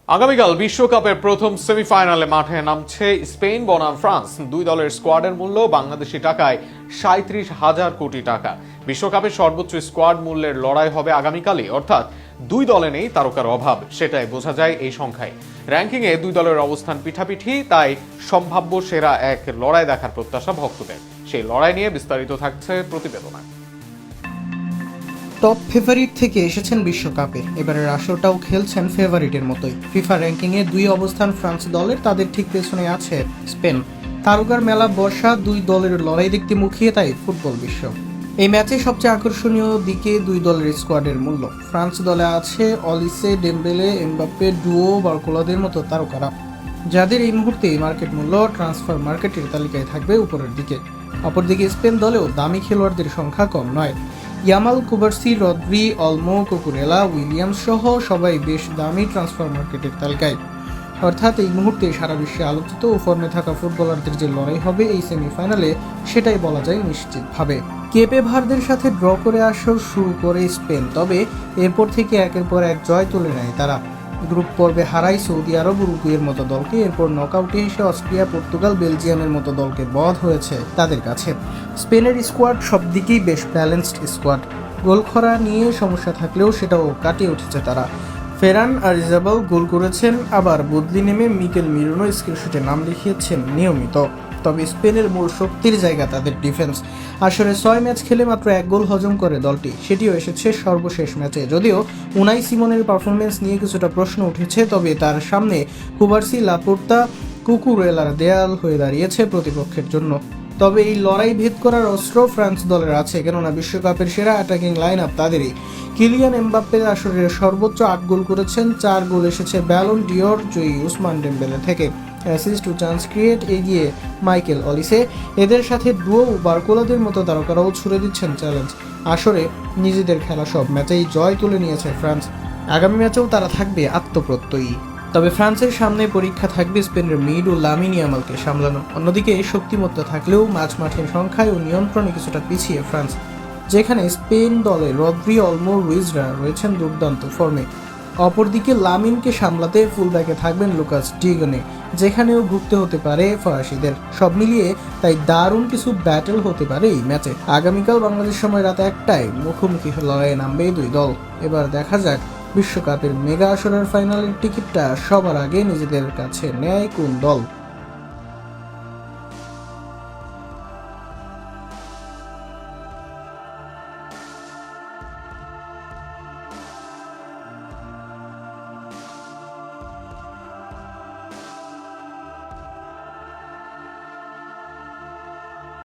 আগামীকাল বিশ্বকাপের প্রথম সেমিফাইনালে মাঠে নামছে স্পেন বনাম ফ্রান্স। দুই দলের স্কোয়াডের মূল্য বাংলাদেশি টাকায় 37,000 কোটি টাকা। বিশ্বকাপের সর্বোচ্চ স্কোয়াড মূল্যের লড়াই হবে আগামীকালই, অর্থাৎ দুই দলে নেই তারকার অভাব, সেটাই বোঝা যায় এই সংখ্যায়। র্যাঙ্কিংয়ে দুই দলের অবস্থান পিঠাপিঠি, তাই সম্ভাব্য সেরা এক লড়াই দেখার প্রত্যাশা ভক্তদের। সেই লড়াই নিয়ে বিস্তারিত থাকছে প্রতিবেদনায়। টপ ফেভারিট থেকে এসেছেন বিশ্বকাপে, এবারের আসরটাও খেলছেন ফেভারিটের মতোই। ফিফা র্যাঙ্কিংয়ে দুই অবস্থান ফ্রান্স দলের, তাদের ঠিক পেছনে আছে স্পেন। তারকার মেলা বর্ষা, দুই দলের লড়াই দেখতে মুখিয়ে তাই ফুটবল বিশ্ব। এই ম্যাচে সবচেয়ে আকর্ষণীয় দিকে দুই দলের স্কোয়াডের মূল্য। ফ্রান্স দলে আছে অলিসে, ডেম্বেলে, এমবাপ্পে, ডুও, বার্কোলাদের মতো তারকারা, যাদের এই মুহূর্তে মার্কেট মূল্য ট্রান্সফার মার্কেটের তালিকায় থাকবে উপরের দিকে। অপরদিকে স্পেন দলেও দামি খেলোয়াড়দের সংখ্যা কম নয়। Yamal, Cubarsi, Rodri, Olmo, Cucurella, Williams সহ সবাই বেশ দামি ট্রান্সফার মার্কেটের তালিকায়। অর্থাৎ এই মুহূর্তে সারা বিশ্বে আলোচিত ও ফর্মে থাকা ফুটবলারদের যে লড়াই হবে এই সেমিফাইনালে, সেটাই বলা যায় নিশ্চিতভাবে। কেপে ভার্দের সাথে ড্র করে আসর শুরু করে স্পেন, তবে এরপর থেকে একের পর এক জয় তুলে নেয় তারা। গ্রুপ পর্বে হারায় সৌদি আরব, উরুগুয়ের মতো দলকে, এরপর নকআউটে এসে অস্ট্রিয়া, পর্তুগাল, বেলজিয়ামের মতো দলকে বধ হয়েছে তাদের কাছে। স্পেনের স্কোয়াড সব দিকেই বেশ ব্যালেন্সড স্কোয়াড। গোলখরা নিয়ে সমস্যা থাকলেও সেটাও কাটিয়ে উঠেছে তারা। ফেরান আরিজাবাল গোল করেছেন, আবার বদলি নেমে মিকেল মিরনো স্ক্রিনশটে নাম লিখিয়েছেন নিয়মিত। তবে স্পেনের মূল শক্তির জায়গা তাদের ডিফেন্স। আসলে 6 ম্যাচ খেলে মাত্র 1 গোল হজম করে দলটি, সেটিও এসেছে সর্বশেষ ম্যাচে। যদিও উনাই সিমনের পারফরমেন্স নিয়ে কিছুটা প্রশ্ন উঠেছে, তবে তার সামনে কুবার্সি, লাপোর্তা, কুকুরেলার দেয়াল হয়ে দাঁড়িয়েছে প্রতিপক্ষের জন্য। তবে এই লড়াই ভেদ করার অস্ত্র ফ্রান্স দলের আছে, কেননা বিশ্বকাপের সেরা অ্যাটাকিং লাইন আপ তাদেরই। কিলিয়ান এমবাপ্পে আসরের সর্বোচ্চ 8 গোল করেছেন, 4 গোল এসেছে ব্যালন ডিওর জয়ী উসমান ডেম্বেলে থেকে। অ্যাসিস্ট ও চান্স ক্রিয়েট এগিয়ে মাইকেল অলিসে। এদের সাথে ডুও ও বার্কোলাদের মতো তারকারাও ছুড়ে দিচ্ছেন চ্যালেঞ্জ। আসরে নিজেদের খেলা সব ম্যাচেই জয় তুলে নিয়েছে ফ্রান্স, আগামী ম্যাচেও তারা থাকবে আত্মপ্রত্যয়ী। তবে ফ্রান্সের সামনে পরীক্ষা থাকবে স্পেনের মিড ও লামিন ইয়ামালকে সামলানো। অন্যদিকে শক্তিমত্তা থাকলেও মাঠের সংখ্যায় ও নিয়ন্ত্রণে কিছুটা পিছিয়ে ফ্রান্স, যেখানে স্পেন দলে রদ্রি, অলমো, রুইজরা রয়েছেন দুর্দান্ত ফর্মে। অপরদিকে লামিনকে সামলাতে ফুলব্যাকে থাকবেন লুকাস ডিগনে, যেখানেও ভুগতে হতে পারে ফরাসিদের। সব মিলিয়ে তাই দারুণ কিছু ব্যাটেল হতে পারে এই ম্যাচে। আগামীকাল বাংলাদেশ সময় রাত 1টায় মুখোমুখি লড়াইয়ে নামবে দুই দল। এবার দেখা যাক বিশ্বকাপের মেগা আসরের ফাইনালের টিকিটটা সবার আগে নিজেদের কাছে নেয় কোন দল।